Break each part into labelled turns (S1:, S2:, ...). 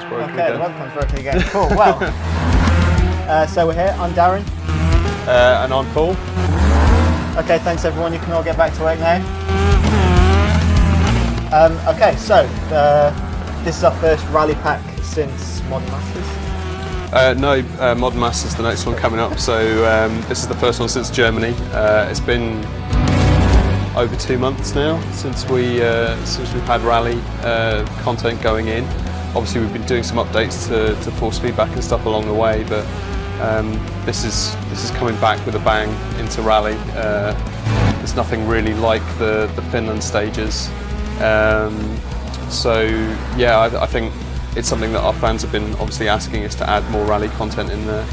S1: broken
S2: Okay,
S1: again.
S2: the webcam's broken again. Cool, well. So we're here, I'm Darren.
S1: And I'm Paul.
S2: Okay, thanks everyone, you can all get back to work now. Okay, so this is our first rally pack since Modern Masters.
S1: No, Modern Masters, the next one coming up. So this is the first one since Germany. It's been over 2 months now since we've had rally content going in. Obviously, we've been doing some updates to force feedback and stuff along the way, but this is coming back with a bang into rally. There's nothing really like the Finland stages. So yeah, I think it's something that our fans have been obviously asking us to add more rally content in there.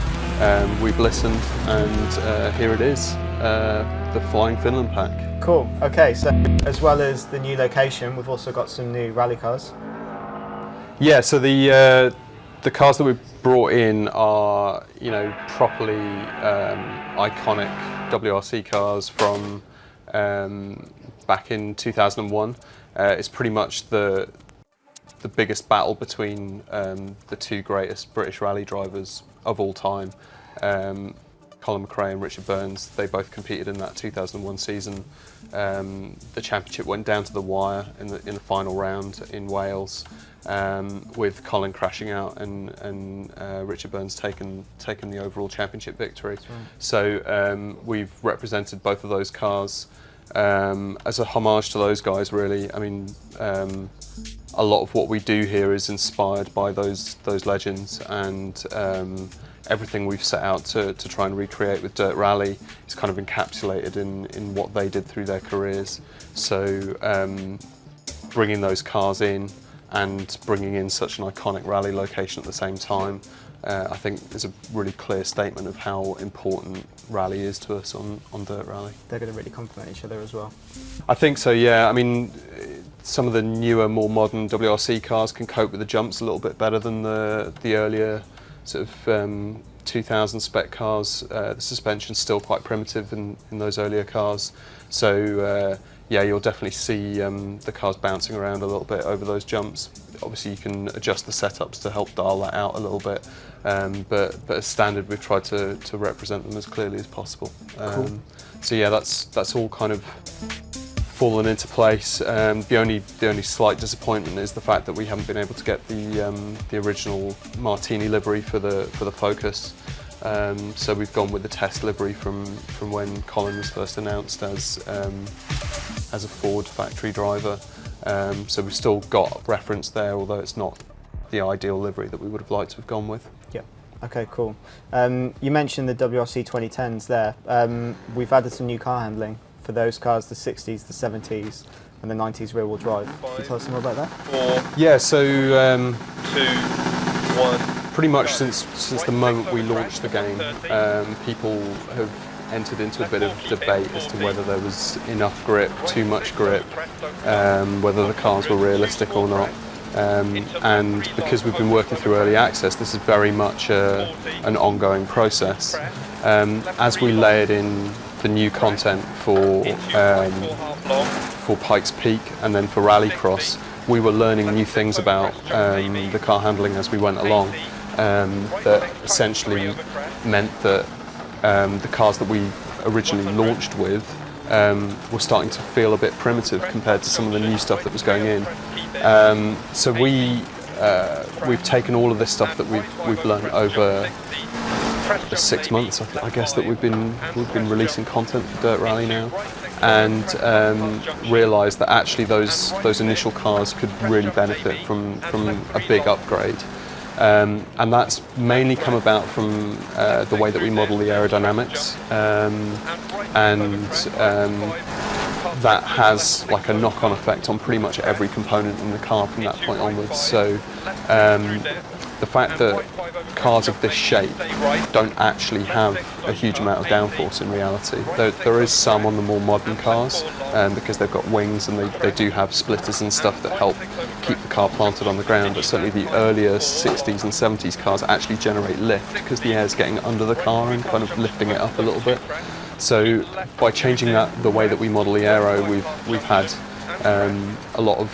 S1: We've listened, and here it is, the Flying Finland pack.
S2: Cool, okay, so as well as the new location, we've also got some new rally cars.
S1: Yeah, so the cars that we've brought in are, properly iconic WRC cars from back in 2001. It's pretty much the biggest battle between the two greatest British rally drivers of all time. Colin McRae and Richard Burns, they both competed in that 2001 season. The championship went down to the wire in the final round in Wales, with Colin crashing out and Richard Burns taking the overall championship victory. Right. So we've represented both of those cars as a homage to those guys, really. I mean, a lot of what we do here is inspired by those legends, and everything we've set out to try and recreate with Dirt Rally is kind of encapsulated in what they did through their careers. So bringing those cars in and bringing in such an iconic rally location at the same time, I think is a really clear statement of how important rally is to us on Dirt Rally.
S2: They're going to really complement each other as well. I
S1: think so, yeah. I mean, some of the newer, more modern WRC cars can cope with the jumps a little bit better than the earlier sort of 2000 spec cars. The suspension's still quite primitive in those earlier cars. So yeah, you'll definitely see the cars bouncing around a little bit over those jumps. Obviously you can adjust the setups to help dial that out a little bit, but as standard we've tried to represent them as clearly as possible.
S2: Cool.
S1: So yeah, that's all kind of fallen into place. The only slight disappointment is the fact that we haven't been able to get the original Martini livery for the Focus. So we've gone with the test livery from when Colin was first announced as a Ford factory driver. So we've still got reference there, although it's not the ideal livery that we would have liked to have gone with.
S2: Yeah. Okay, cool. You mentioned the WRC 2010s there. We've added some new car handling for those cars, the 60s, the 70s, and the 90s rear-wheel drive. Can you tell us more about that?
S1: Yeah, so 2, 1. Pretty much since the moment we launched the game, people have entered into a bit of debate as to whether there was enough grip, too much grip, whether the cars were realistic or not. And because we've been working through early access, this is very much an ongoing process. As we layered in the new content for Pikes Peak and then for Rallycross, we were learning new things about the car handling as we went along, that essentially meant that the cars that we originally launched with were starting to feel a bit primitive compared to some of the new stuff that was going in. So we've taken all of this stuff that we've learned over the 6 months, I guess, that we've been releasing content for Dirt Rally now, and realised that actually those initial cars could really benefit from a big upgrade. And that's mainly come about from the way that we model the aerodynamics, and that has like a knock-on effect on pretty much every component in the car from that point onwards. So the fact that cars of this shape don't actually have a huge amount of downforce in reality. There is some on the more modern cars, because they've got wings and they do have splitters and stuff that help keep the car planted on the ground, but certainly the earlier 60s and 70s cars actually generate lift because the air's getting under the car and kind of lifting it up a little bit. So by changing the way that we model the aero, we've had a lot of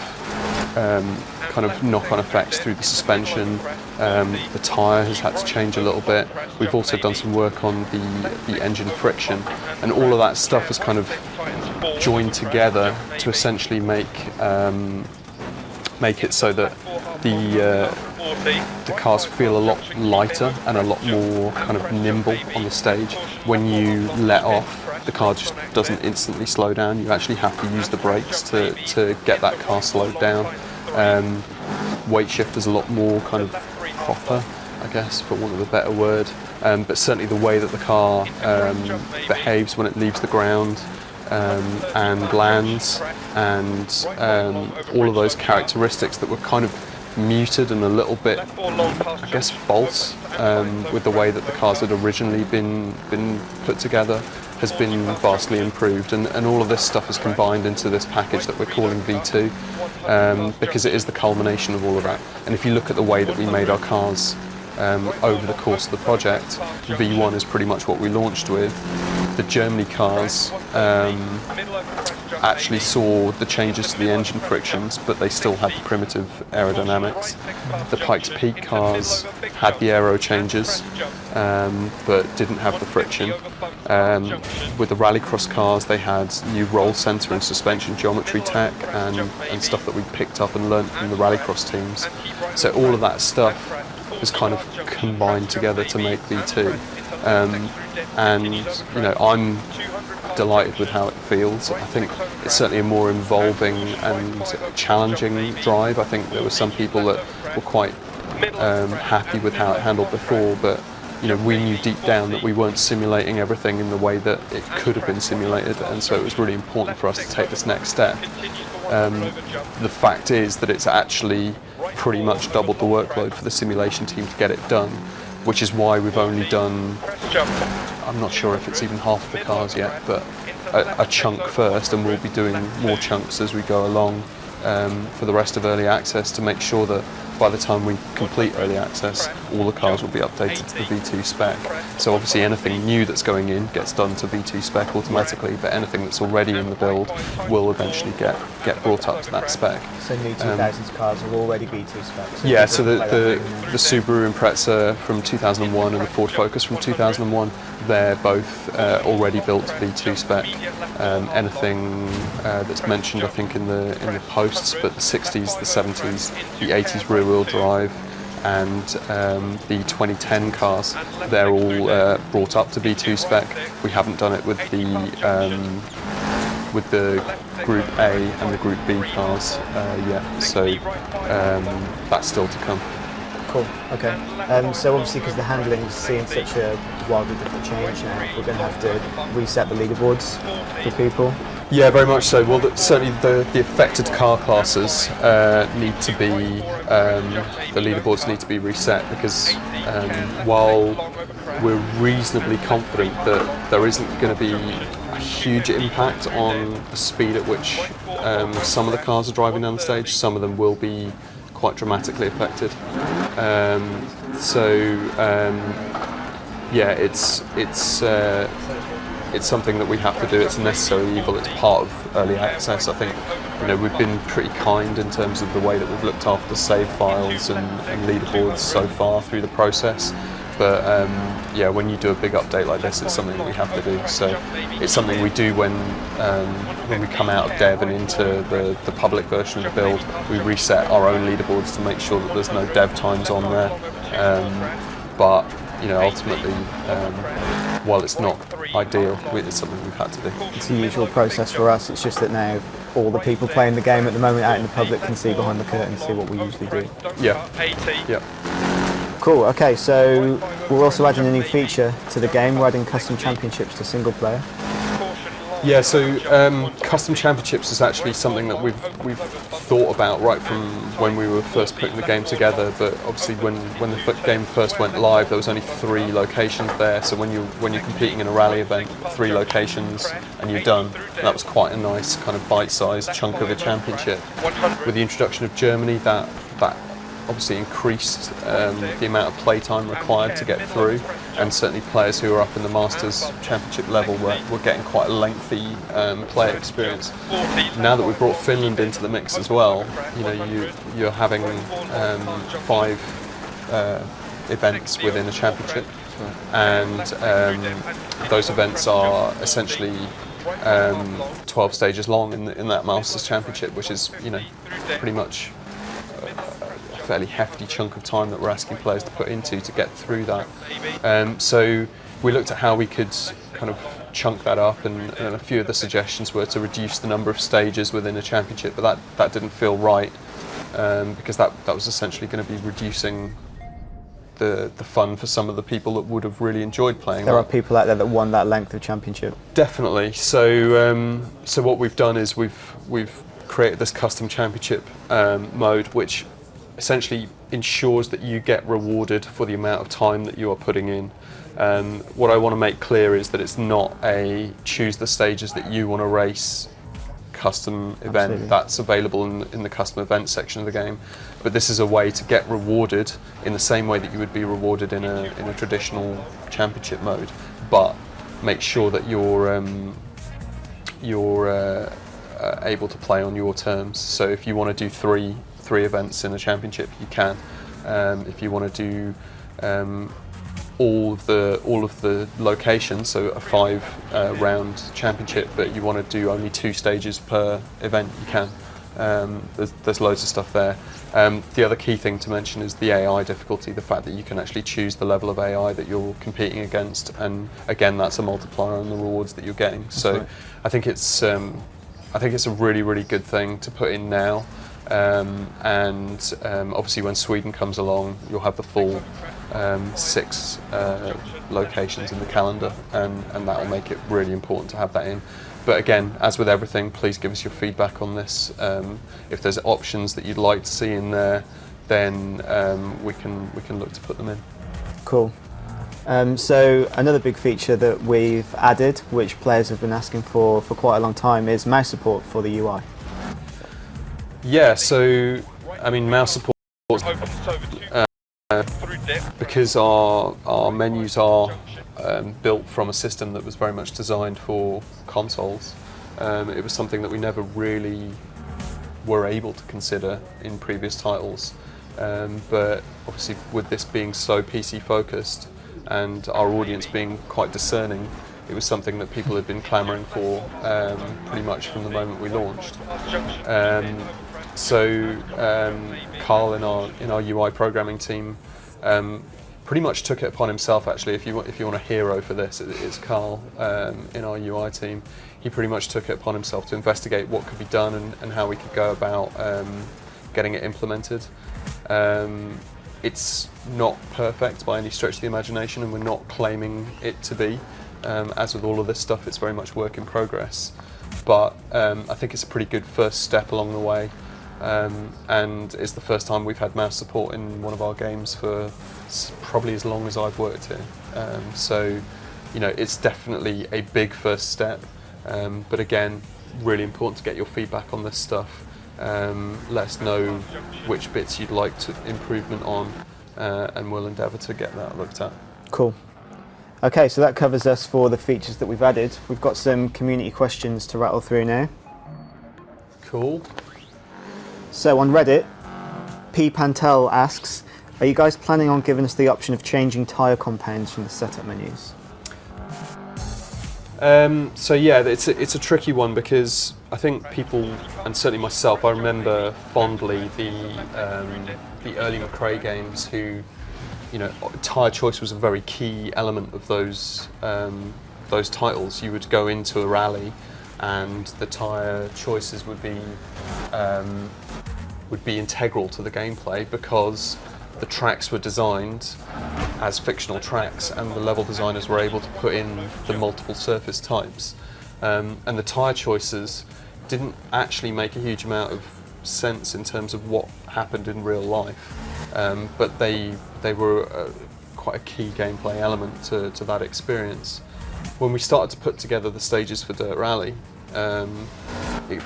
S1: kind of knock-on effects through the suspension. The tyre has had to change a little bit. We've also done some work on the engine friction, and all of that stuff has kind of joined together to essentially make it so that the cars feel a lot lighter and a lot more kind of nimble on the stage. When you let off, the car just doesn't instantly slow down. You actually have to use the brakes to get that car slowed down. Weight shift is a lot more kind of proper, I guess, for want of a better word. But certainly the way that the car behaves when it leaves the ground and lands, and all of those characteristics that were kind of muted and a little bit, I guess, false with the way that the cars had originally been put together, has been vastly improved, and all of this stuff is combined into this package that we're calling V2, because it is the culmination of all of that. And if you look at the way that we made our cars over the course of the project, V1 is pretty much what we launched with. The Germany cars actually saw the changes to the engine frictions, but they still had the primitive aerodynamics. The Pikes Peak cars had the aero changes, but didn't have the friction. With the Rallycross cars, they had new roll centre and suspension geometry tech and stuff that we picked up and learnt from the Rallycross teams. So all of that stuff has kind of combined together to make V2. And you know, I'm delighted with how it feels. I think it's certainly a more involving and challenging drive. I think there were some people that were quite happy with how it handled before, but you know, we knew deep down that we weren't simulating everything in the way that it could have been simulated, and so it was really important for us to take this next step. The fact is that it's actually pretty much doubled the workload for the simulation team to get it done, which is why we've only done, I'm not sure if it's even half of the cars yet, but a chunk first, and we'll be doing more chunks as we go along for the rest of early access, to make sure that by the time we complete early access, all the cars will be updated to the V2 spec. So obviously anything new that's going in gets done to V2 spec automatically, but anything that's already in the build will eventually get brought up to that spec.
S2: So new 2000s cars are already V2 specs?
S1: Yeah, so the Subaru Impreza from 2001 and the Ford Focus from 2001, they're both already built to V2 spec. Anything that's mentioned, I think, in the posts, but the 60s, the 70s, the 80s rear-wheel drive, and the 2010 cars, they're all brought up to V2 spec. We haven't done it with the Group A and the Group B cars yet, so that's still to come.
S2: Cool, okay. So obviously, because the handling's seeing such a wildly different change now, we're going to have to reset the leaderboards for people.
S1: Yeah, very much so. Well, certainly the affected car classes need to be, the leaderboards need to be reset, because while we're reasonably confident that there isn't going to be a huge impact on the speed at which some of the cars are driving down the stage, some of them will be quite dramatically affected. Yeah, it's something that we have to do. It's a necessary evil. It's part of early access. I think, you know, we've been pretty kind in terms of the way that we've looked after save files and leaderboards so far through the process. But yeah, when you do a big update like this, it's something that we have to do. So it's something we do when we come out of dev and into the public version of the build. We reset our own leaderboards to make sure that there's no dev times on there. But you know, ultimately, while it's not ideal, it's something we've had to do.
S2: It's the usual process for us. It's just that now all the people playing the game at the moment out in the public can see behind the curtain and see what we usually do.
S1: Yeah. Yeah.
S2: Cool, okay, so we're also adding a new feature to the game. We're adding custom championships to single player.
S1: Yeah, so custom championships is actually something that we've thought about right from when we were first putting the game together. But obviously, when the game first went live, there was only 3 locations there. So when you're competing in a rally event, 3 locations and you're done. And that was quite a nice kind of bite-sized chunk of a championship. With the introduction of Germany, that obviously increased the amount of playtime required to get through, and certainly players who are up in the Masters Championship level were getting quite a lengthy play experience. Now that we've brought Finland into the mix as well, you're having 5 events within a championship, and those events are essentially 12 stages long in that Masters Championship, which is pretty much a fairly hefty chunk of time that we're asking players to put into to get through that. So we looked at how we could kind of chunk that up, and a few of the suggestions were to reduce the number of stages within a championship, but that didn't feel right, because that was essentially going to be reducing the fun for some of the people that would have really enjoyed playing.
S2: There are people out there that won that length of championship.
S1: Definitely. So what we've done is we've created this custom championship mode, which essentially ensures that you get rewarded for the amount of time that you are putting in. What I want to make clear is that it's not a choose the stages that you want to race custom event.
S2: Absolutely.
S1: That's available in the custom event section of the game, but this is a way to get rewarded in the same way that you would be rewarded in a traditional championship mode, but make sure that you're able to play on your terms. So if you want to do three events in a championship, you can. If you want to do all of the locations, so a 5 round championship, but you want to do only 2 stages per event, you can. There's loads of stuff there. The other key thing to mention is the AI difficulty, the fact that you can actually choose the level of AI that you're competing against, and again, that's a multiplier on the rewards that you're getting. So right. I think it's a really good thing to put in now. And obviously when Sweden comes along, you'll have the full 6 locations in the calendar, and that will make it really important to have that in. But again, as with everything, please give us your feedback on this. If there's options that you'd like to see in there, then we can look to put them in. Cool.
S2: So another big feature that we've added, which players have been asking for quite a long time, is mouse support for the UI.
S1: Yeah, so I mean, mouse support, because our menus are built from a system that was very much designed for consoles. It was something that we never really were able to consider in previous titles, but obviously with this being so PC focused and our audience being quite discerning, it was something that people had been clamouring for pretty much from the moment we launched. So Carl in our UI programming team pretty much took it upon himself. Actually, if you want a hero for this, it's Carl in our UI team. He pretty much took it upon himself to investigate what could be done and how we could go about getting it implemented. It's not perfect by any stretch of the imagination, and we're not claiming it to be. As with all of this stuff, it's very much work in progress. But I think it's a pretty good first step along the way. And it's the first time we've had mouse support in one of our games for probably as long as I've worked here. So, it's definitely a big first step. But again, really important to get your feedback on this stuff. Let us know which bits you'd like improvement on, and we'll endeavour to get that looked at.
S2: Cool. Okay, so that covers us for the features that we've added. We've got some community questions to rattle through now.
S1: Cool.
S2: So on Reddit, P. Pantel asks, are you guys planning on giving us the option of changing tyre compounds from the setup menus?
S1: So yeah, it's a tricky one, because I think people, and certainly myself, I remember fondly the early McRae games who, tyre choice was a very key element of those titles. You would go into a rally and the tyre choices would be integral to the gameplay, because the tracks were designed as fictional tracks and the level designers were able to put in the multiple surface types. And the tyre choices didn't actually make a huge amount of sense in terms of what happened in real life, but they were quite a key gameplay element to that experience. When we started to put together the stages for Dirt Rally, it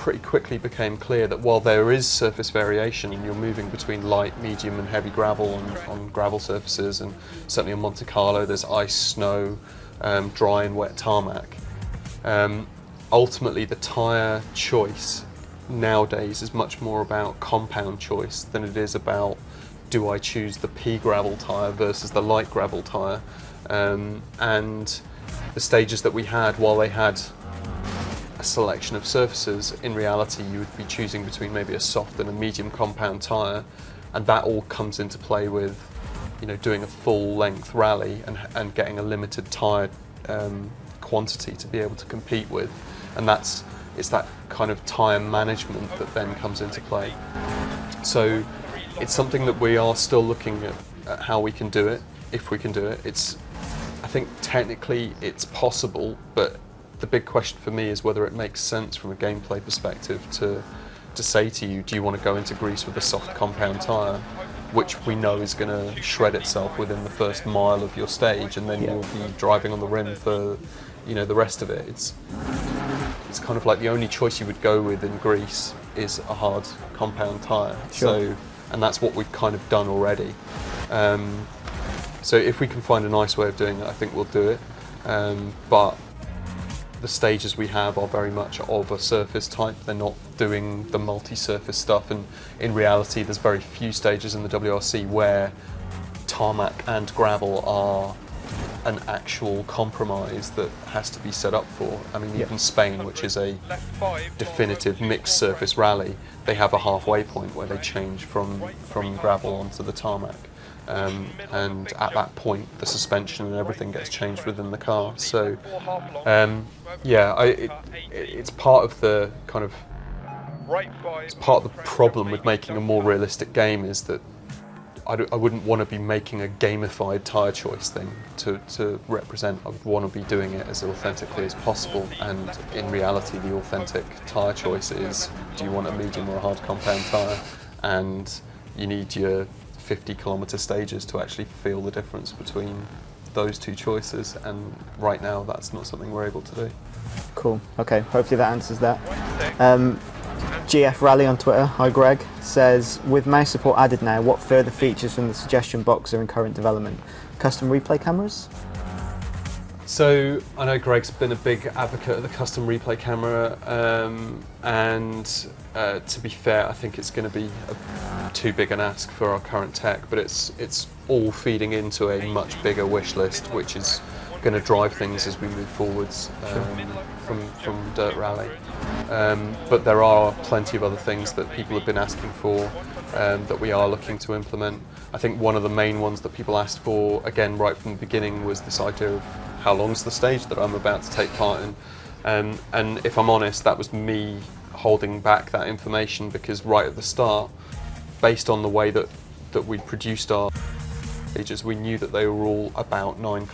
S1: pretty quickly became clear that while there is surface variation and you're moving between light, medium and heavy gravel on gravel surfaces, and certainly on Monte Carlo there's ice, snow, dry and wet tarmac, ultimately the tyre choice nowadays is much more about compound choice than it is about, do I choose the pea gravel tyre versus the light gravel tyre. And the stages that we had, while they had a selection of surfaces, in reality you would be choosing between maybe a soft and a medium compound tyre, and that all comes into play with, you know, doing a full length rally and getting a limited tyre quantity to be able to compete with, and it's that kind of tyre management that then comes into play. So it's something that we are still looking at how we can do it, if we can do it. I think technically it's possible, but the big question for me is whether it makes sense from a gameplay perspective to say to you, do you want to go into Greece with a soft compound tyre, which we know is going to shred itself within the first mile of your stage, and then you'll be driving on the rim for, you know, the rest of it. It's kind of like the only choice you would go with in Greece is a hard compound tyre.
S2: Sure.
S1: So, and that's what we've kind of done already. So if we can find a nice way of doing it, I think we'll do it. But the stages we have are very much of a surface type. They're not doing the multi-surface stuff, and in reality there's very few stages in the WRC where tarmac and gravel are an actual compromise that has to be set up for. I mean, even Spain, which is a definitive mixed surface rally, they have a halfway point where they change from gravel onto the tarmac. And at that point the suspension and everything gets changed within the car. So it's part of the kind of, it's part of the problem with making a more realistic game, is that I wouldn't want to be making a gamified tyre choice thing to represent. I would want to be doing it as authentically as possible, and in reality the authentic tyre choice is, do you want a medium or a hard compound tyre, and you need your 50-kilometre stages to actually feel the difference between those two choices, and right now that's not something we're able to do.
S2: Cool. Okay, hopefully that answers that. GF Rally on Twitter, hi Greg, says, with mouse support added now, what further features from the suggestion box are in current development? Custom replay cameras?
S1: So I know Greg's been a big advocate of the custom replay camera, and to be fair, I think it's going to be too big an ask for our current tech, but it's all feeding into a much bigger wish list, which is going to drive things as we move forwards from Dirt Rally. But there are plenty of other things that people have been asking for, that we are looking to implement. I think one of the main ones that people asked for, again right from the beginning, was this idea of how long's the stage that I'm about to take part in. And if I'm honest, that was me holding back that information, because right at the start, based on the way that we produced our stages, we knew that they were all about 9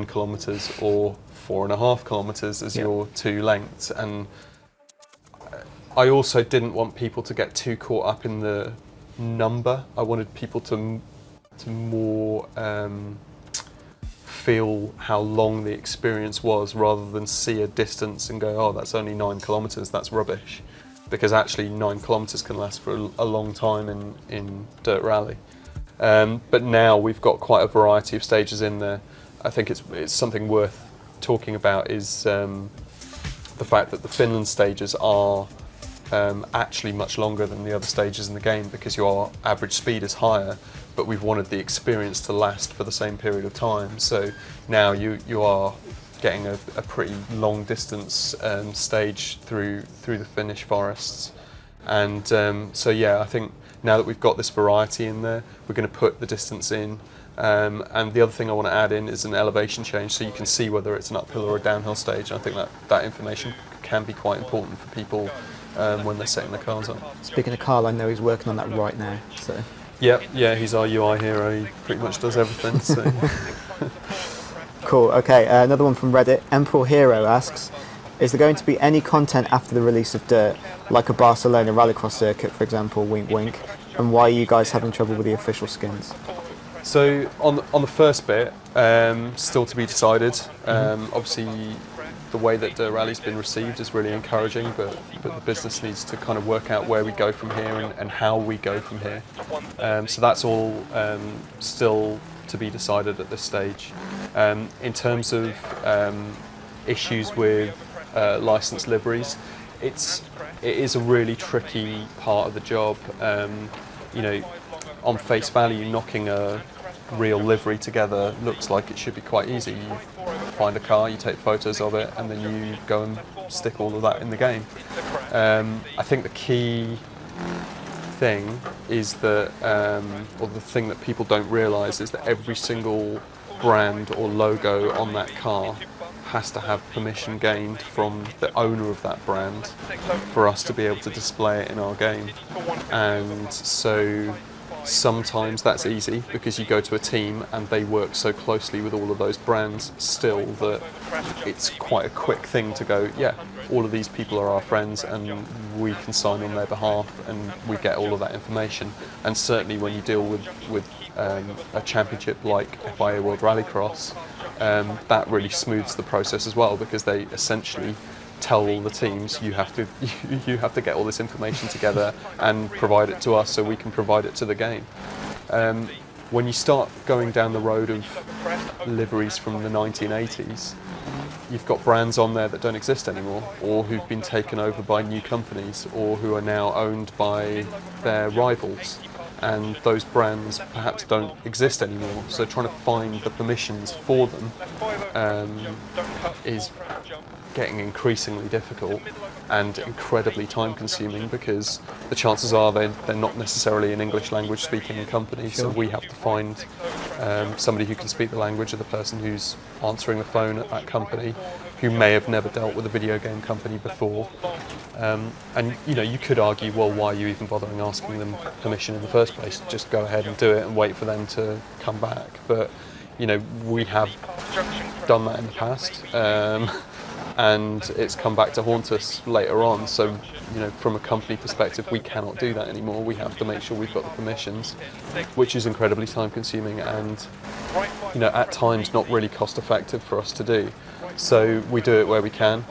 S1: kilometres or 4.5 kilometres as your two lengths. And I also didn't want people to get too caught up in the number. I wanted people to more feel how long the experience was, rather than see a distance and go, oh, that's only 9 kilometres, that's rubbish. Because actually 9 kilometres can last for a long time in Dirt Rally. But now we've got quite a variety of stages in there. I think it's something worth talking about is the fact that the Finland stages are actually much longer than the other stages in the game, because your average speed is higher, but we've wanted the experience to last for the same period of time. So now you are getting a pretty long distance stage through the Finnish forests. And so yeah, I think now that we've got this variety in there, we're going to put the distance in. And the other thing I want to add in is an elevation change, so you can see whether it's an uphill or a downhill stage. I think that information can be quite important for people when they're setting their cars up.
S2: Speaking of Carl, I know he's working on that right now. So.
S1: Yeah, he's our UI hero. He pretty much does everything. So.
S2: Cool. Okay, another one from Reddit. Emperor Hero asks, is there going to be any content after the release of Dirt, like a Barcelona Rallycross circuit, for example, wink wink, and why are you guys having trouble with the official skins?
S1: So on the first bit, still to be decided. Obviously, the way that Dirt Rally's been received is really encouraging, but the business needs to kind of work out where we go from here and how we go from here. So that's all still to be decided at this stage. In terms of issues with licensed liveries, it is a really tricky part of the job. You know, on face value, knocking a real livery together looks like it should be quite easy. You find a car, you take photos of it, and then you go and stick all of that in the game. I think the key thing is that, or the thing that people don't realise, is that every single brand or logo on that car has to have permission gained from the owner of that brand for us to be able to display it in our game. And so sometimes that's easy because you go to a team and they work so closely with all of those brands still that it's quite a quick thing to go, yeah, all of these people are our friends and we can sign on their behalf and we get all of that information. And certainly when you deal with a championship like FIA World Rallycross, that really smooths the process as well, because they essentially tell all the teams, you have to get all this information together and provide it to us so we can provide it to the game. When you start going down the road of liveries from the 1980s, you've got brands on there that don't exist anymore, or who've been taken over by new companies, or who are now owned by their rivals, and those brands perhaps don't exist anymore. So trying to find the permissions for them is getting increasingly difficult and incredibly time consuming, because the chances are they're not necessarily an English language speaking company. Sure. So we have to find somebody who can speak the language of the person who's answering the phone at that company, who may have never dealt with a video game company before. And you know, you could argue, well, why are you even bothering asking them permission in the first place? Just go ahead and do it and wait for them to come back. But you know, we have done that in the past. And it's come back to haunt us later on. So, you know, from a company perspective, we cannot do that anymore. We have to make sure we've got the permissions, which is incredibly time consuming and, you know, at times not really cost effective for us to do. So we do it where we can.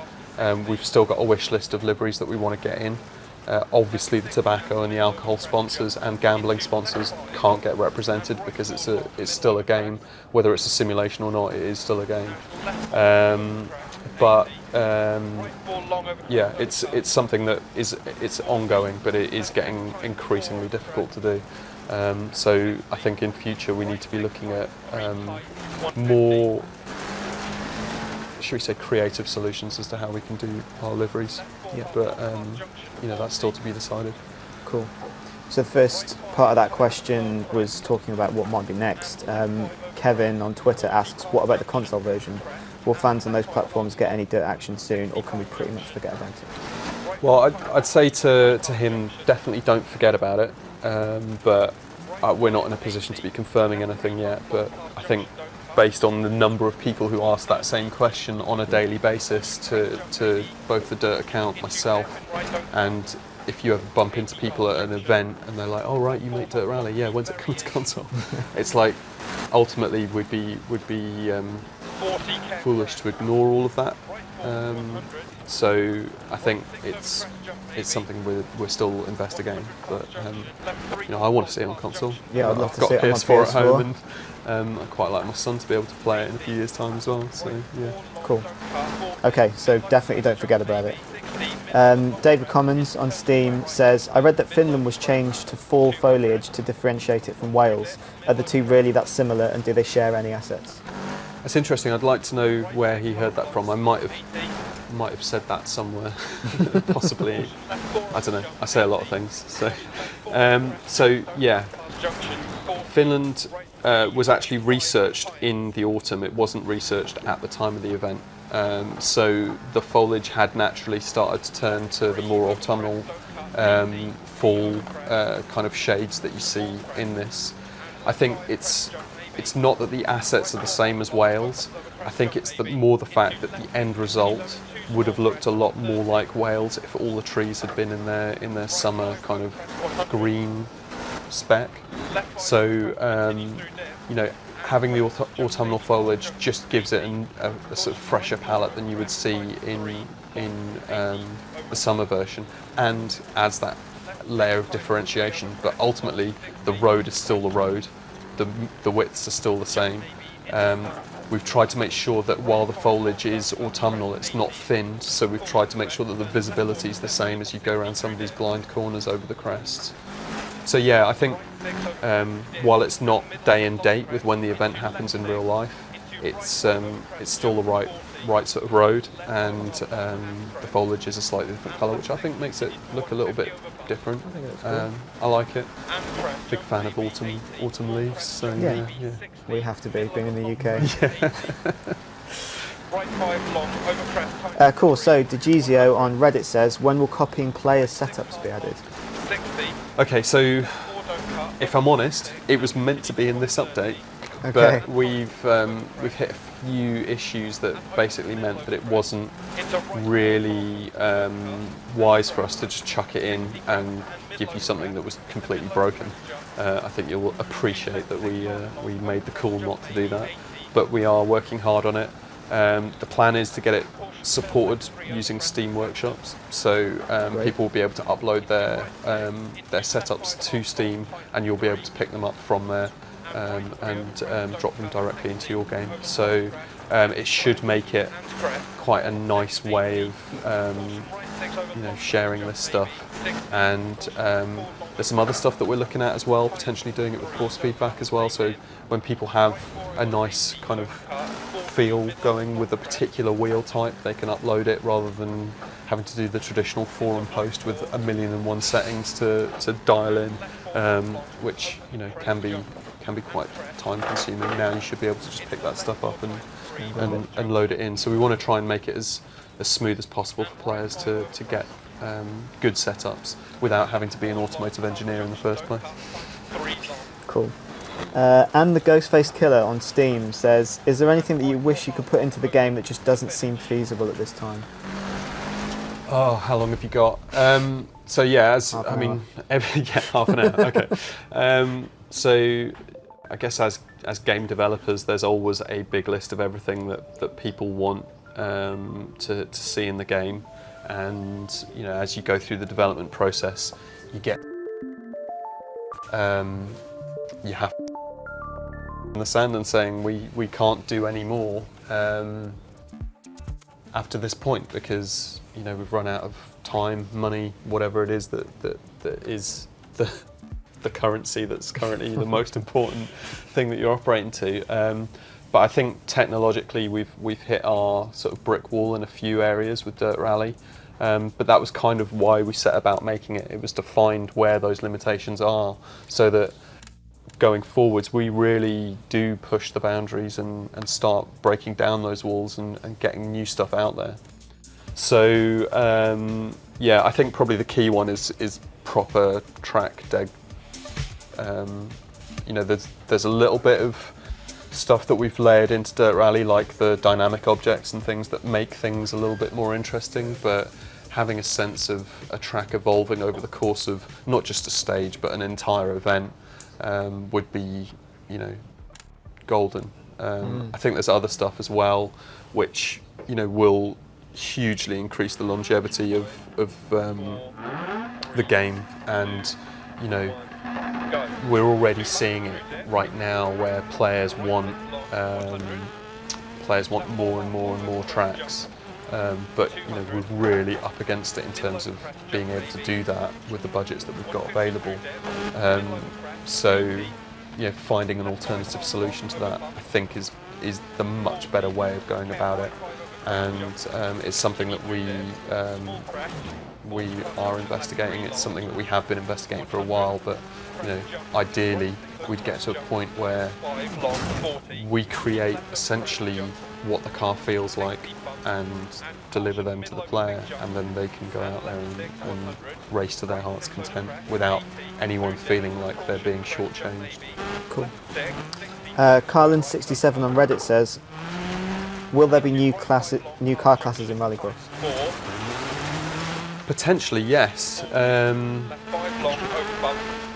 S1: We've still got a wish list of liveries that we want to get in. Obviously the tobacco and the alcohol sponsors and gambling sponsors can't get represented because it's still a game. Whether it's a simulation or not, it is still a game. But yeah, it's something that it's ongoing, but it is getting increasingly difficult to do. So I think in future we need to be looking at more, should we say, creative solutions as to how we can do our liveries. Yeah. But you know, that's still to be decided.
S2: Cool. So the first part of that question was talking about what might be next. Kevin on Twitter asks, what about the console version? Will fans on those platforms get any dirt action soon, or can we pretty much forget about it?
S1: Well, I'd say to him, definitely don't forget about it. But we're not in a position to be confirming anything yet. But I think based on the number of people who ask that same question on a daily basis to both the Dirt account, myself, and if you ever bump into people at an event and they're like, oh right, you make Dirt Rally, yeah, when's it coming to console? It's like, ultimately would be foolish to ignore all of that. So I think it's something we're still investigating, but you know, I want to see it on console.
S2: Yeah, I'd love
S1: I've
S2: to
S1: got
S2: see it
S1: PS4
S2: on
S1: at home, and I'd quite like my son to be able to play it in a few years' time as well. So yeah.
S2: Cool. Okay, so definitely don't forget about it. David Commons on Steam says, I read that Finland was changed to fall foliage to differentiate it from Wales. Are the two really that similar, and do they share any assets?
S1: That's interesting. I'd like to know where he heard that from. I might have said that somewhere, possibly. I don't know. I say a lot of things. So yeah, Finland was actually researched in the autumn. It wasn't researched at the time of the event. So the foliage had naturally started to turn to the more autumnal, fall kind of shades that you see in this. I think it's not that the assets are the same as Wales. I think it's more the fact that the end result would have looked a lot more like Wales if all the trees had been in their summer kind of green spec. So you know, having the autumnal foliage just gives it a sort of fresher palette than you would see in the summer version, and adds that layer of differentiation. But ultimately, the road is still the road. The widths are still the same. We've tried to make sure that while the foliage is autumnal, it's not thinned. So we've tried to make sure that the visibility is the same as you go around some of these blind corners over the crests. So yeah, I think while it's not day and date with when the event happens in real life, it's still the right sort of road, and the foliage is a slightly different colour, which I think makes it look a little bit different.
S2: I think that's cool.
S1: I like it. Big fan of autumn leaves. So
S2: Yeah.
S1: yeah.
S2: We have to be, being in the UK.
S3: Right 5 long, over crest,
S2: Cool, so Digizio on Reddit says, when will copying players' setups be added?
S3: 60.
S1: Okay, so
S3: Or don't cut.
S1: if I'm honest, it was meant to be in this update,
S2: Okay.
S1: but we've hit a few issues that basically meant that it wasn't
S3: Into right.
S1: really wise for us to just chuck it in and give you something that was completely broken. I think you'll appreciate that we made the call not to do that, but we are working hard on it. The plan is to get it supported using Steam workshops, so
S2: Great.
S1: people will be able to upload their setups to Steam, and you'll be able to pick them up from there and drop them directly into your game. So it should make it quite a nice way of sharing this stuff. And there's some other stuff that we're looking at as well, potentially doing it with force feedback as well. So when people have a nice kind of feel going with a particular wheel type, they can upload it rather than having to do the traditional forum post with 1,000,001 settings to dial in, which can be quite time consuming. Now you should be able to just pick that stuff up and load it in. So we want to try and make it as smooth as possible for players to get good setups without having to be an automotive engineer in the first place.
S2: Cool. And the Ghostface Killer on Steam says, is there anything that you wish you could put into the game that just doesn't seem feasible at this time?
S1: Oh, how long have you got? So yeah,
S2: Half an hour.
S1: half an hour. Okay. So I guess as game developers, there's always a big list of everything that people want to see in the game, and as you go through the development process, you get you have in the sand and saying we can't do any more after this point, because we've run out of time, money, whatever it is that is the currency that's currently the most important thing that you're operating to. But I think technologically we've hit our sort of brick wall in a few areas with Dirt Rally. But that was kind of why we set about making it. It was to find where those limitations are, so that going forwards we really do push the boundaries and start breaking down those walls and getting new stuff out there. So yeah, I think probably the key one is proper track deg. There's a little bit of stuff that we've layered into Dirt Rally, like the dynamic objects and things that make things a little bit more interesting, but having a sense of a track evolving over the course of not just a stage but an entire event would be golden. I think there's other stuff as well which will hugely increase the longevity of the game, and we're already seeing it right now where players want more and more and more tracks, but we're really up against it in terms of being able to do that with the budgets that we've got available. So finding an alternative solution to that, I think, is the much better way of going about it, and it's something that we are investigating. It's something that we have been investigating for a while, but ideally we'd get to a point where we create essentially what the car feels like and deliver them to the player, and then they can go out there and race to their heart's content without anyone feeling like they're being shortchanged.
S2: Cool. Carlin67 on Reddit says, will there be new car classes in Rallycross?
S1: Potentially, yes.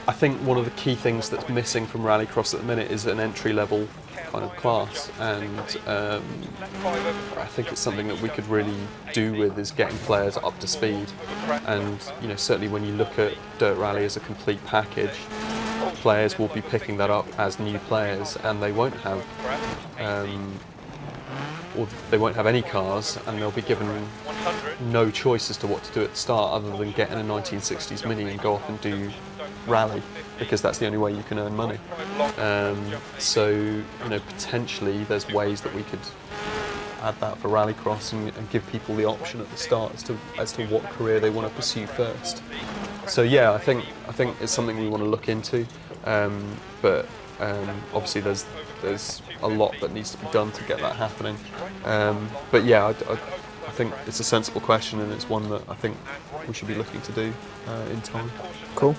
S1: I think one of the key things that's missing from Rallycross at the minute is an entry-level kind of class, and I think it's something that we could really do with is getting players up to speed. And certainly when you look at Dirt Rally as a complete package, players will be picking that up as new players, and they won't have any cars, and they'll be given no choice as to what to do at the start other than get in a 1960s Mini and go off and do rally, because that's the only way you can earn money. So potentially there's ways that we could add that for Rallycross and give people the option at the start as to what career they want to pursue first. So yeah, I think it's something we want to look into, but obviously there's a lot that needs to be done to get that happening. But yeah, I think it's a sensible question, and it's one that I think we should be looking to do in time.
S2: Cool.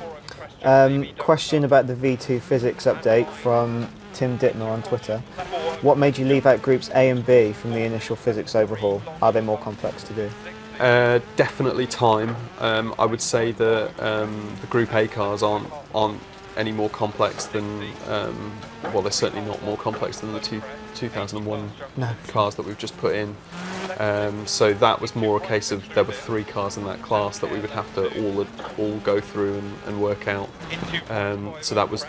S2: Question about the V2 physics update from Tim Dittmer on Twitter. What made you leave out groups A and B from the initial physics overhaul? Are they more complex to do?
S1: Definitely time. I would say that the Group A cars aren't any more complex than, well, they're certainly not more complex than the 2001 cars that we've just put in. So that was more a case of there were 3 cars in that class that we would have to all go through and work out. So that was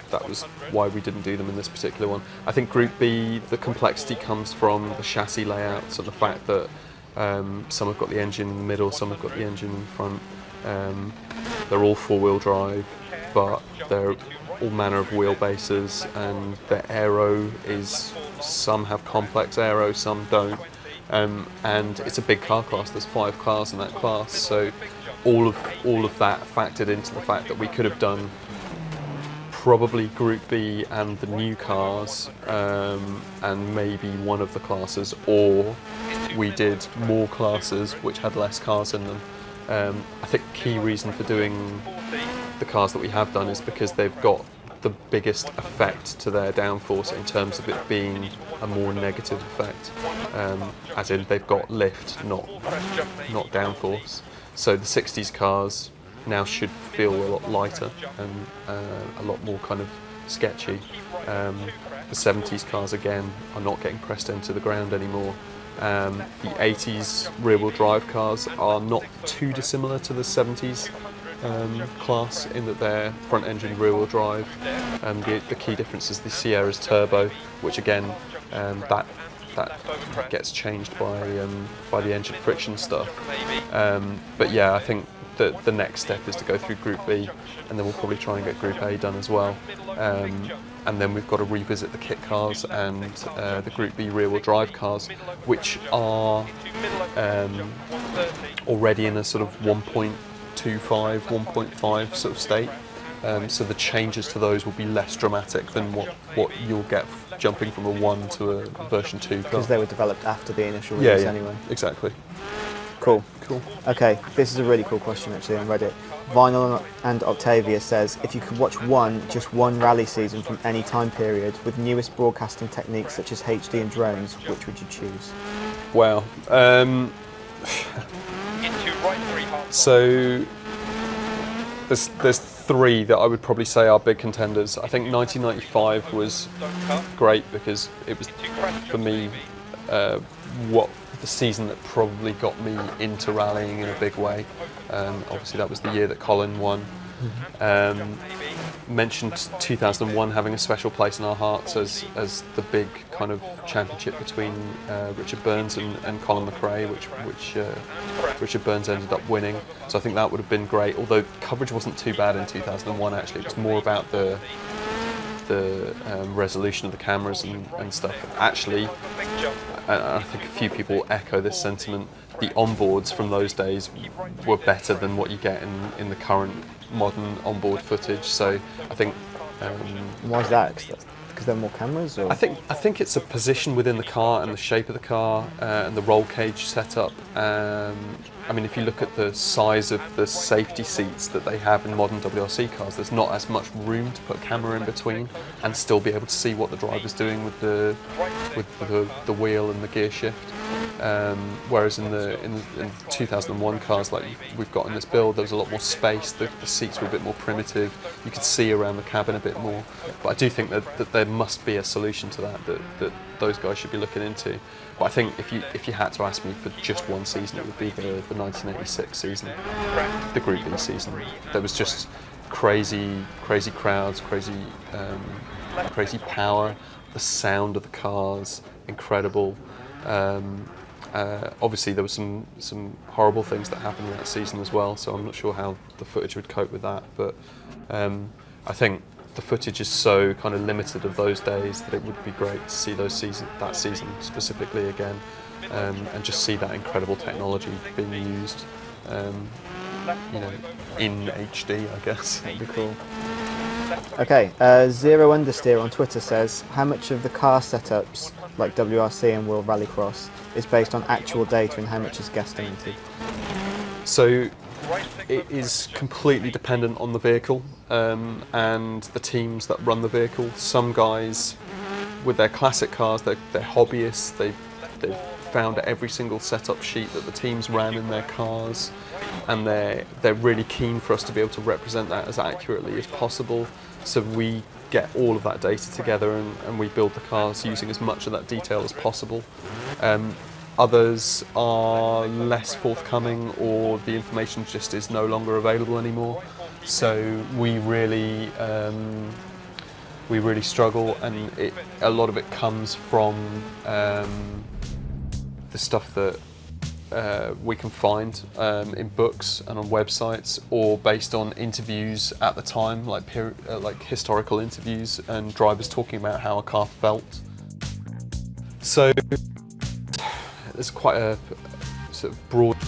S1: why we didn't do them in this particular one. I think Group B, the complexity comes from the chassis layout, so the fact that some have got the engine in the middle, some have got the engine in front. They're all 4-wheel drive, but they're all manner of wheelbases, and the aero is, some have complex aero, some don't. And it's a big car class. There's 5 cars in that class, so all of that factored into the fact that we could have done probably Group B and the new cars, and maybe one of the classes, or we did more classes which had less cars in them. I think the key reason for doing the cars that we have done is because they've got the biggest effect to their downforce in terms of it being a more negative effect, as in they've got lift, not downforce. So the 60s cars now should feel a lot lighter and a lot more kind of sketchy. The 70s cars again are not getting pressed into the ground anymore. The 80s rear-wheel drive cars are not too dissimilar to the 70s class in that they're front-engine rear-wheel drive. The key difference is the Sierra's turbo, which again that gets changed by the engine friction stuff. But yeah, I think that the next step is to go through Group B, and then we'll probably try and get Group A done as well. And then we've got to revisit the kit cars and the Group B rear-wheel drive cars, which are already in a sort of 1.25, 1.5 sort of state. So the changes to those will be less dramatic than what you'll get jumping from a 1 to a version 2 car.
S2: Because they were developed after the initial release anyway.
S1: Exactly.
S2: Cool. Okay, this is a really cool question actually on Reddit. Vinyl and Octavia says, if you could watch just one rally season from any time period with newest broadcasting techniques such as HD and drones, which would you choose?
S1: Wow. So there's 3 that I would probably say are big contenders. I think 1995 was great because it was, for me, the season that probably got me into rallying in a big way. Obviously that was the year that Colin won. Mentioned 2001 having a special place in our hearts as the big kind of championship between Richard Burns and Colin McRae, which Richard Burns ended up winning. So I think that would have been great, although coverage wasn't too bad in 2001 actually. It was more about the resolution of the cameras and stuff. Actually, I think a few people echo this sentiment, the onboards from those days were better than what you get in the current modern onboard footage. So I think...
S2: Why is that? Because there are more cameras? Or?
S1: I think it's a position within the car and the shape of the car and the roll cage setup. I mean, if you look at the size of the safety seats that they have in modern WRC cars, there's not as much room to put a camera in between and still be able to see what the driver's doing with the wheel and the gear shift. Whereas in the 2001 cars like we've got in this build, there was a lot more space. The seats were a bit more primitive. You could see around the cabin a bit more. But I do think that there must be a solution to that those guys should be looking into. But I think if you had to ask me for just one season, it would be the 1986 season, the Group B season. There was just crazy crowds, crazy power. The sound of the cars, incredible. Obviously there were some horrible things that happened in that season as well, so I'm not sure how the footage would cope with that, but I think the footage is so kind of limited of those days that it would be great to see that season specifically again, and just see that incredible technology being used in HD, I guess.
S2: That'd be cool. Okay, Zero Understeer on Twitter says, how much of the car setups like WRC and World Rallycross is based on actual data and how much is guesstimated?
S1: So it is completely dependent on the vehicle and the teams that run the vehicle. Some guys with their classic cars, they're hobbyists, they've found every single setup sheet that the teams ran in their cars, and they're really keen for us to be able to represent that as accurately as possible. So we get all of that data together and we build the cars using as much of that detail as possible. Others are less forthcoming, or the information just is no longer available anymore. So we really struggle, and a lot of it comes from the stuff that we can find in books and on websites, or based on interviews at the time, like historical interviews and drivers talking about how a car felt. So there's quite a sort of broad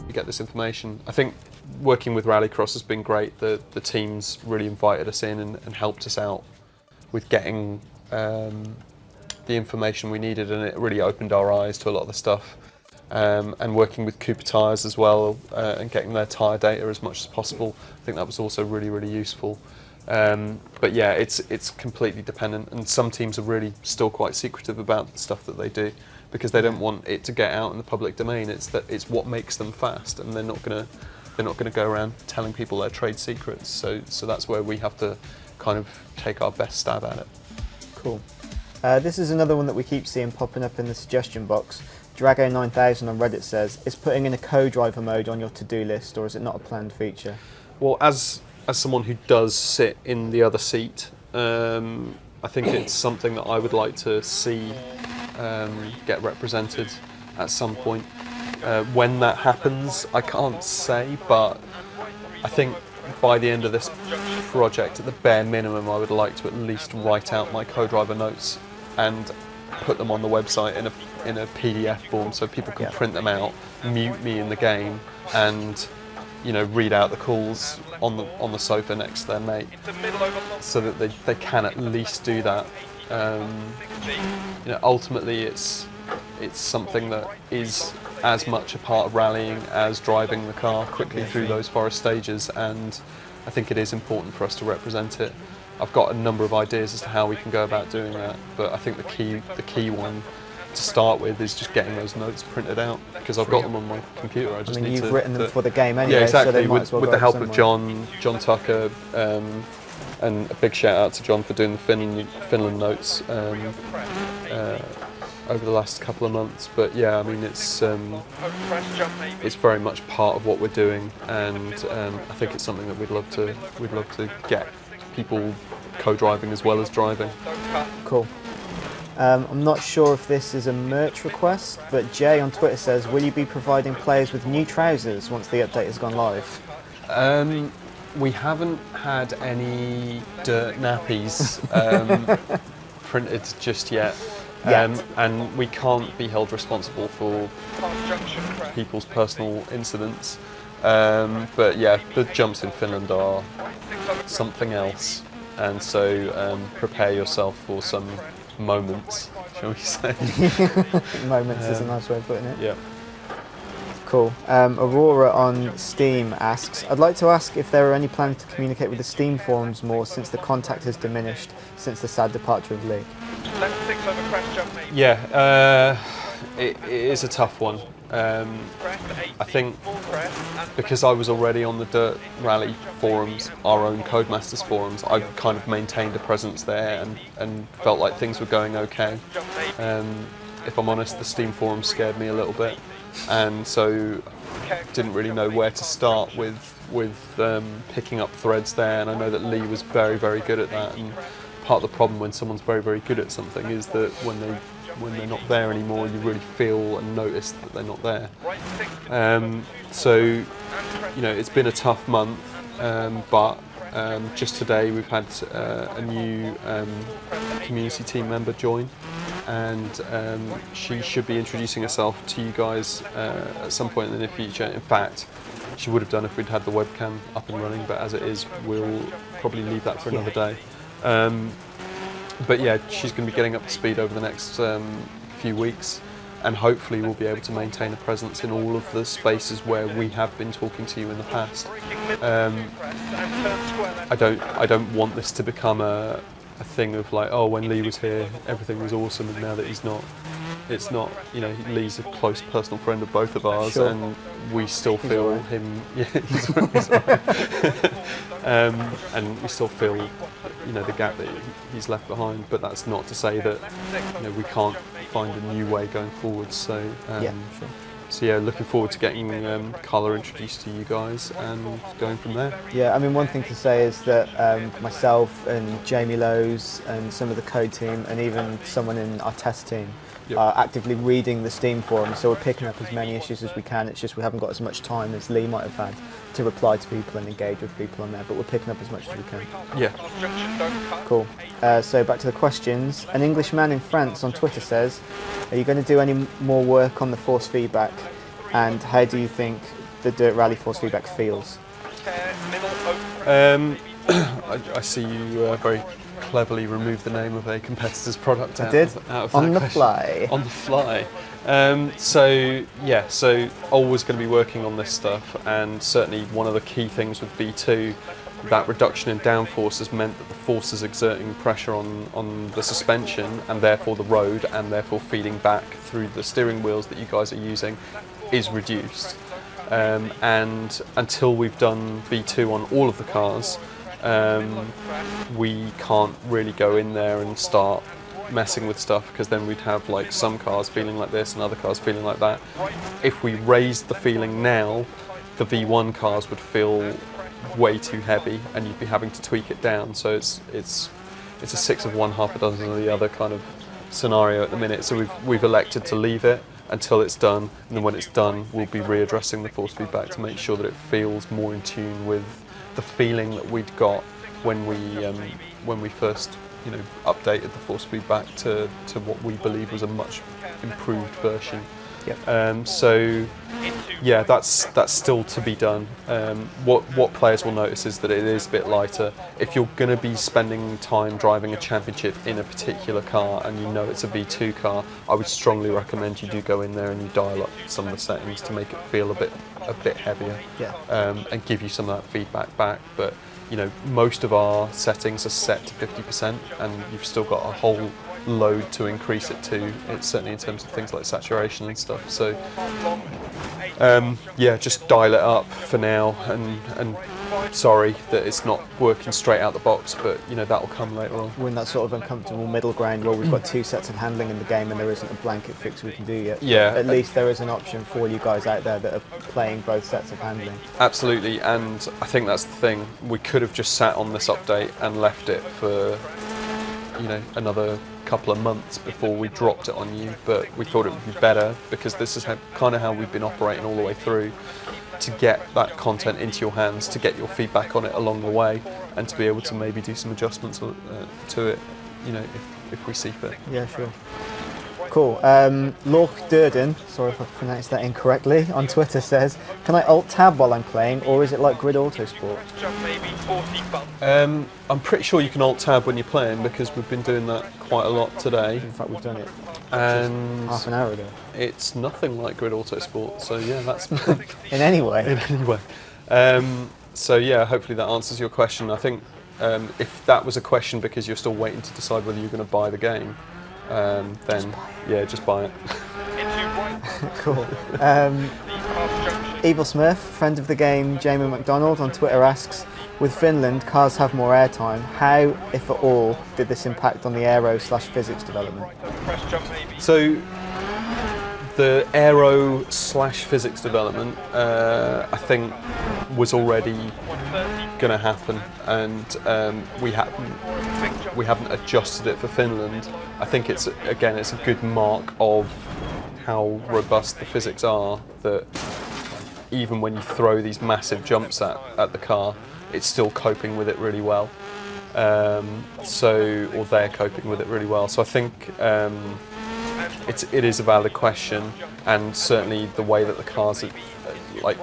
S1: you get this information. I think working with Rallycross has been great. The teams really invited us in and helped us out with getting the information we needed, and it really opened our eyes to a lot of the stuff. And working with Cooper Tyres as well, and getting their tyre data as much as possible. I think that was also really useful. But yeah, it's completely dependent, and some teams are really still quite secretive about the stuff that they do, because they don't want it to get out in the public domain. It's what makes them fast, and they're not gonna go around telling people their trade secrets. So that's where we have to kind of take our best stab at it.
S2: Cool. This is another one that we keep seeing popping up in the suggestion box. Drago9000 on Reddit says, is putting in a co-driver mode on your to-do list, or is it not a planned feature?
S1: Well, as someone who does sit in the other seat, I think it's something that I would like to see get represented at some point. When that happens, I can't say, but I think by the end of this project, at the bare minimum, I would like to at least write out my co-driver notes and put them on the website in a PDF form, so people can print them out, mute me in the game, and read out the calls on the sofa next to their mate, so that they can at least do that. Ultimately, it's something that is as much a part of rallying as driving the car quickly through those forest stages, and I think it is important for us to represent it. I've got a number of ideas as to how we can go about doing that, but I think the key one to start with is just getting those notes printed out, because I've got them on my computer. I just need
S2: you've
S1: to
S2: written them for the game anyway.
S1: Yeah, exactly.
S2: So they might as well
S1: with
S2: go
S1: the help of
S2: somewhere.
S1: John Tucker, and a big shout out to John for doing the Finland notes over the last couple of months. But yeah, I mean it's very much part of what we're doing, and I think it's something that we'd love to get people co-driving as well as driving.
S2: Cool. I'm not sure if this is a merch request, but Jay on Twitter says, will you be providing players with new trousers once the update has gone live?
S1: We haven't had any dirt nappies printed just yet. And we can't be held responsible for people's personal incidents. But yeah, the jumps in Finland are something else, and so prepare yourself for some moments, shall we say.
S2: Moments is a nice way of putting it.
S1: Yeah.
S2: Cool. Aurora on Steam asks, I'd like to ask if there are any plans to communicate with the Steam forums more, since the contact has diminished since the sad departure of Lee.
S3: Left 6 over crash jump.
S1: Yeah, it is a tough one. I think because I was already on the Dirt Rally forums, our own Codemasters forums, I kind of maintained a presence there and felt like things were going okay. If I'm honest, the Steam forums scared me a little bit, and so didn't really know where to start with picking up threads there. And I know that Lee was very, very good at that. And part of the problem when someone's very, very good at something is that when they're not there anymore, you really feel and notice that they're not there. So, you know, it's been a tough month, but just today we've had a new community team member join, and she should be introducing herself to you guys at some point in the near future. In fact, she would have done if we'd had the webcam up and running, but as it is, we'll probably leave that for another day. But yeah, she's going to be getting up to speed over the next few weeks, and hopefully we'll be able to maintain a presence in all of the spaces where we have been talking to you in the past. I don't want this to become a thing of like, oh, when Lee was here, everything was awesome, and now that he's not, it's not. You know, Lee's a close personal friend of both of ours,
S2: Sure.
S1: and we still feel
S2: right.
S1: him. Yeah, he's right. And we still feel, you know, the gap that he's left behind. But that's not to say that, you know, we can't find a new way going forward. So
S2: Yeah, sure.
S1: So yeah, looking forward to getting Carla introduced to you guys and going from there.
S2: Yeah, I mean, one thing to say is that myself and Jamie Lowe's and some of the code team and even someone in our test team are actively reading the Steam forum, so we're picking up as many issues as we can. It's just we haven't got as much time as Lee might have had to reply to people and engage with people on there, but we're picking up as much as we can.
S1: Yeah.
S2: Cool. So back to the questions. An Englishman in France on Twitter says, are you going to do any more work on the force feedback, and how do you think the Dirt Rally force feedback feels?
S1: I see you very cleverly remove the name of a competitor's product out of
S2: on
S1: that
S2: the
S1: question.
S2: fly.
S1: On the fly. So always going to be working on this stuff, and certainly one of the key things with V2, that reduction in downforce has meant that the force is exerting pressure on the suspension and therefore the road, and therefore feeding back through the steering wheels that you guys are using is reduced. And until we've done V2 on all of the cars, we can't really go in there and start messing with stuff, because then we'd have like some cars feeling like this and other cars feeling like that. If we raised the feeling now, the V1 cars would feel way too heavy and you'd be having to tweak it down. So it's a 6 of one, half a dozen of the other kind of scenario at the minute. So we've elected to leave it until it's done, and then when it's done we'll be readdressing the force feedback to make sure that it feels more in tune with the feeling that we'd got when we first, you know, updated the force feedback to what we believe was a much improved version.
S2: Yep.
S1: So yeah, that's still to be done. What players will notice is that it is a bit lighter. If you're going to be spending time driving a championship in a particular car and you know it's a V2 car, I would strongly recommend you do go in there and you dial up some of the settings to make it feel a bit heavier, and give you some of that feedback back. But you know, most of our settings are set to 50%, and you've still got a whole load to increase it to. It's certainly in terms of things like saturation and stuff. So yeah, just dial it up for now, and sorry that it's not working straight out the box, but you know, that'll come later on.
S2: We're in that sort of uncomfortable middle ground where we've got two sets of handling in the game and there isn't a blanket fix we can do yet.
S1: Yeah.
S2: At least there is an option for you guys out there that are playing both sets of handling.
S1: Absolutely, and I think that's the thing. We could have just sat on this update and left it for, you know, another couple of months before we dropped it on you, but we thought it would be better, because this is kind of how we've been operating all the way through, to get that content into your hands, to get your feedback on it along the way, and to be able to maybe do some adjustments to it, you know, if we see fit.
S2: Yeah, sure. Cool. Lork Durden, sorry if I pronounced that incorrectly, on Twitter says, can I alt-tab while I'm playing, or is it like Grid Autosport?
S1: I'm pretty sure you can alt-tab when you're playing, because we've been doing that quite a lot today.
S2: In fact, we've done it
S1: And
S2: half an hour ago.
S1: it's nothing like Grid Autosport, so yeah, that's
S2: In any way.
S1: in any way. So yeah, hopefully that answers your question. I think if that was a question because you're still waiting to decide whether you're going to buy the game, then yeah, just buy it.
S2: Cool.
S3: The past junction.
S2: Evil Smurf, friend of the game, Jamie McDonald on Twitter asks, with Finland, cars have more airtime. How, if at all, did this impact on the aero/physics development?
S3: Press jump maybe.
S1: So the aero/physics development, I think, was already
S3: 130.
S1: going to happen, and we haven't adjusted it for Finland. I think it's a good mark of how robust the physics are, that even when you throw these massive jumps at the car, it's still coping with it really well. Or they're coping with it really well. So I think it is a valid question, and certainly the way that the cars are like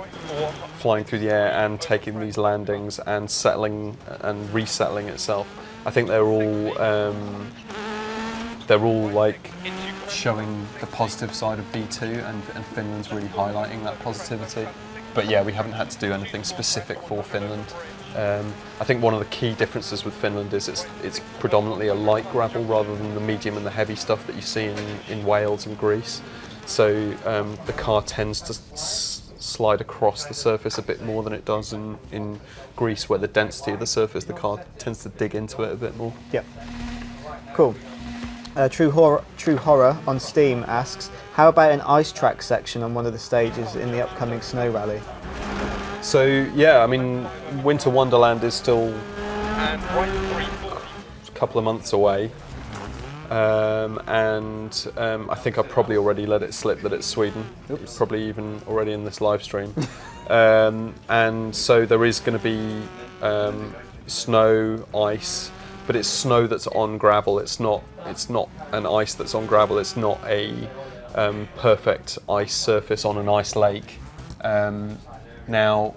S1: flying through the air and taking these landings and settling and resettling itself, I think they're all like showing the positive side of V2, and Finland's really highlighting that positivity. But yeah, we haven't had to do anything specific for Finland. I think one of the key differences with Finland is it's predominantly a light gravel rather than the medium and the heavy stuff that you see in Wales and Greece. So the car tends to slide across the surface a bit more than it does in Greece, where the density of the surface, the car tends to dig into it a bit more.
S2: Yep. Cool. True Horror on Steam asks, how about an ice track section on one of the stages in the upcoming snow rally?
S1: So yeah, I mean, Winter Wonderland is still
S3: And right 340.
S1: a couple of months away, and I think I've probably already let it slip that it's Sweden. It's probably even already in this live stream. And so there is going to be snow, ice, but it's snow that's on gravel. It's not an ice that's on gravel. It's not a perfect ice surface on an ice lake. Now,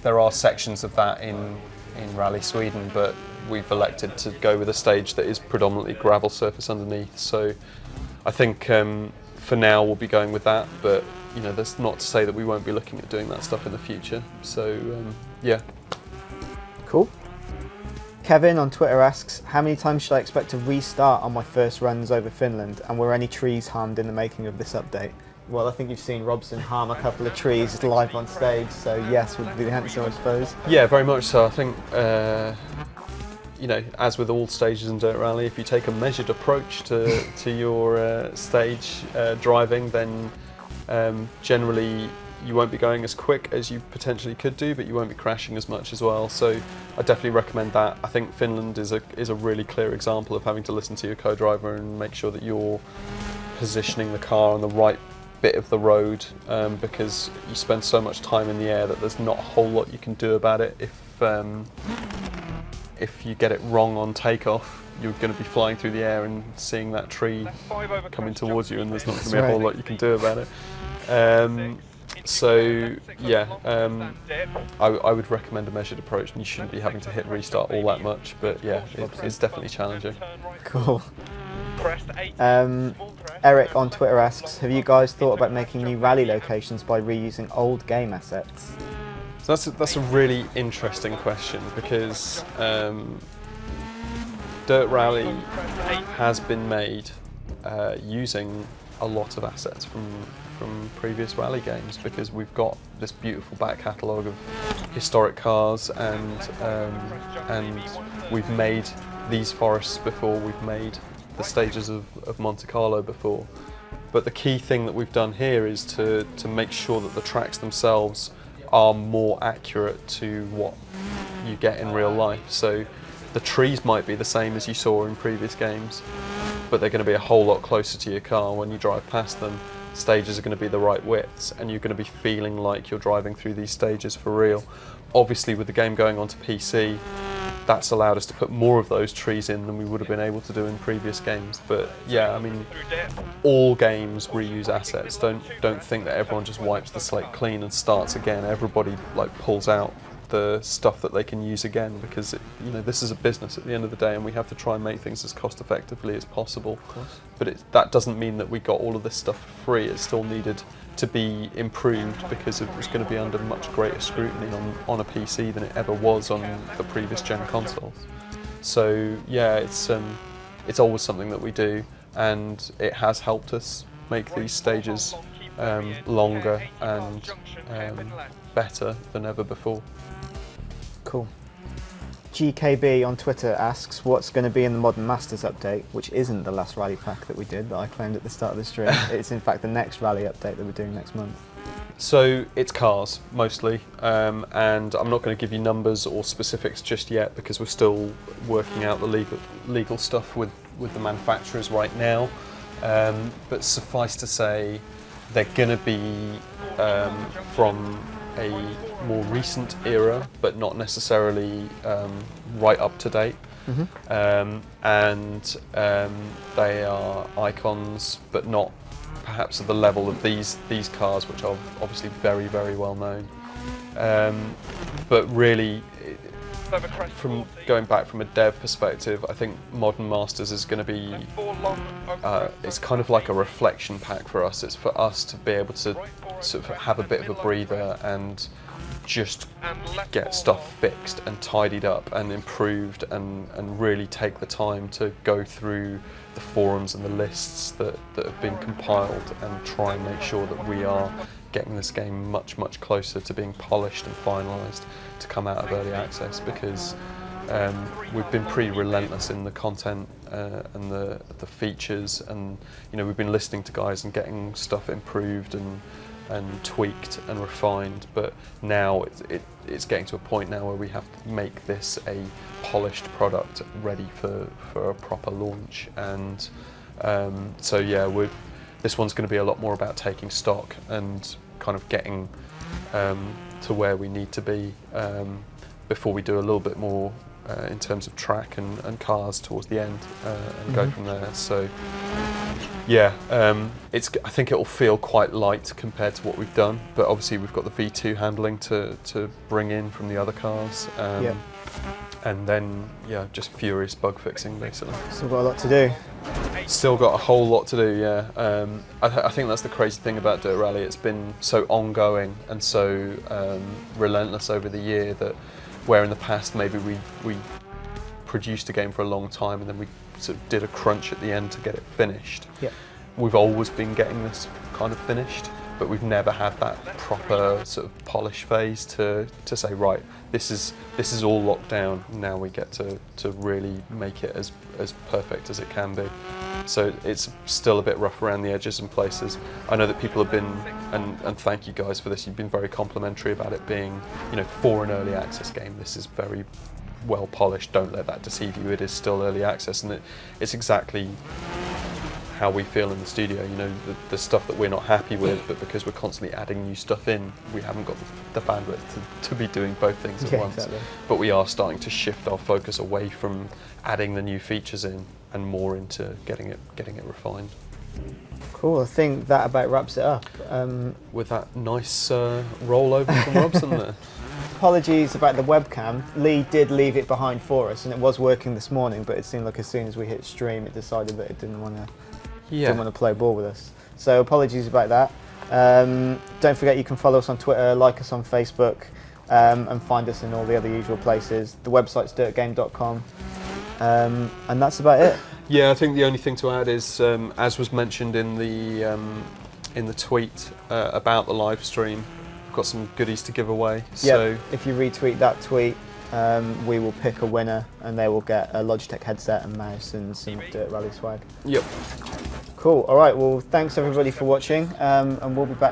S1: there are sections of that in Rally Sweden, but we've elected to go with a stage that is predominantly gravel surface underneath. So I think for now we'll be going with that, but you know, that's not to say that we won't be looking at doing that stuff in the future. So yeah.
S2: Cool. Kevin on Twitter asks, how many times should I expect to restart on my first runs over Finland, and were any trees harmed in the making of this update? Well, I think you've seen Robson harm a couple of trees live on stage, so yes would be the answer, I suppose.
S1: Yeah, very much so. I think, you know, as with all stages in Dirt Rally, if you take a measured approach to your stage driving, then generally you won't be going as quick as you potentially could do, but you won't be crashing as much as well. So I definitely recommend that. I think Finland is a really clear example of having to listen to your co-driver and make sure that you're positioning the car on the right bit of the road, because you spend so much time in the air that there's not a whole lot you can do about it. If you get it wrong on takeoff, you're going to be flying through the air and seeing that tree coming towards you, and there's not going to be a whole lot you can do about it. So yeah, I would recommend a measured approach, and you shouldn't be having to hit restart all that much, but yeah, it's definitely challenging.
S2: Cool. Eric on Twitter asks, have you guys thought about making new rally locations by reusing old game assets?
S1: So that's a really interesting question, because Dirt Rally has been made using a lot of assets from previous rally games, because we've got this beautiful back catalogue of historic cars, and we've made these forests before, we've made the stages of Monte Carlo before. But the key thing that we've done here is to make sure that the tracks themselves are more accurate to what you get in real life. So the trees might be the same as you saw in previous games, but they're going to be a whole lot closer to your car when you drive past them. Stages are going to be the right widths, and you're going to be feeling like you're driving through these stages for real. Obviously, with the game going onto PC, that's allowed us to put more of those trees in than we would have been able to do in previous games. But yeah, I mean, all games reuse assets. Don't think that everyone just wipes the slate clean and starts again. Everybody like pulls out the stuff that they can use again, because you know, this is a business at the end of the day, and we have to try and make things as cost effectively as possible. But that doesn't mean that we got all of this stuff for free. It still needed to be improved, because it was going to be under much greater scrutiny on a PC than it ever was on the previous gen consoles. So yeah, it's always something that we do, and it has helped us make these stages longer and better than ever before.
S2: Cool. GKB on Twitter asks what's going to be in the Modern Masters update, which isn't the last rally pack that we did that I claimed at the start of the stream. It's in fact the next rally update that we're doing next month.
S1: So it's cars mostly, and I'm not going to give you numbers or specifics just yet because we're still working out the legal stuff with the manufacturers right now. But suffice to say, they're going to be from a more recent era, but not necessarily right up to date. And they are icons, but not perhaps at the level of these cars, which are obviously very, very well known. But really, from going back from a dev perspective, I think Modern Masters is going to be, it's kind of like a reflection pack for us. It's for us to be able to sort of have a bit of a breather and just get stuff fixed and tidied up and improved and really take the time to go through the forums and the lists that have been compiled and try and make sure that we are getting this game much, much closer to being polished and finalised to come out of early access, because we've been pretty relentless in the content and the features, and we've been listening to guys and getting stuff improved and tweaked and refined, but now it's getting to a point now where we have to make this a polished product ready for a proper launch. And so yeah, this one's going to be a lot more about taking stock and kind of getting to where we need to be before we do a little bit more in terms of track and cars towards the end and go from there. So yeah, I think it will feel quite light compared to what we've done, but obviously we've got the V2 handling to bring in from the other cars, and then yeah, just furious bug fixing basically.
S2: Still got a lot to do.
S1: Still got a whole lot to do, yeah. I think that's the crazy thing about Dirt Rally. It's been so ongoing and so relentless over the year that where in the past maybe we produced a game for a long time and then we sort of did a crunch at the end to get it finished. Yeah. We've always been getting this kind of finished, but we've never had that proper sort of polish phase to say, right, this is all locked down. Now we get to really make it as perfect as it can be. So it's still a bit rough around the edges in places. I know that people have been, and thank you guys for this, you've been very complimentary about it being, for an early access game, this is very well polished. Don't let that deceive you. It is still early access, and it's exactly how we feel in the studio. The stuff that we're not happy with, but because we're constantly adding new stuff in, we haven't got the bandwidth to be doing both things at once. Exactly. But we are starting to shift our focus away from adding the new features in and more into getting it refined.
S2: Cool, I think that about wraps it up.
S1: With that nice rollover from Robson there.
S2: Apologies about the webcam. Lee did leave it behind for us, and it was working this morning, but it seemed like as soon as we hit stream, it decided that it didn't want to play ball with us. So apologies about that. Don't forget you can follow us on Twitter, like us on Facebook, and find us in all the other usual places. The website's dirtgame.com, and that's about it.
S1: Yeah, I think the only thing to add is, as was mentioned in the tweet about the live stream, we've got some goodies to give away. So
S2: if you retweet that tweet, we will pick a winner, and they will get a Logitech headset and mouse and some Dirt Rally swag.
S1: Yep.
S2: Cool. All right. Well, thanks everybody for watching, and we'll be back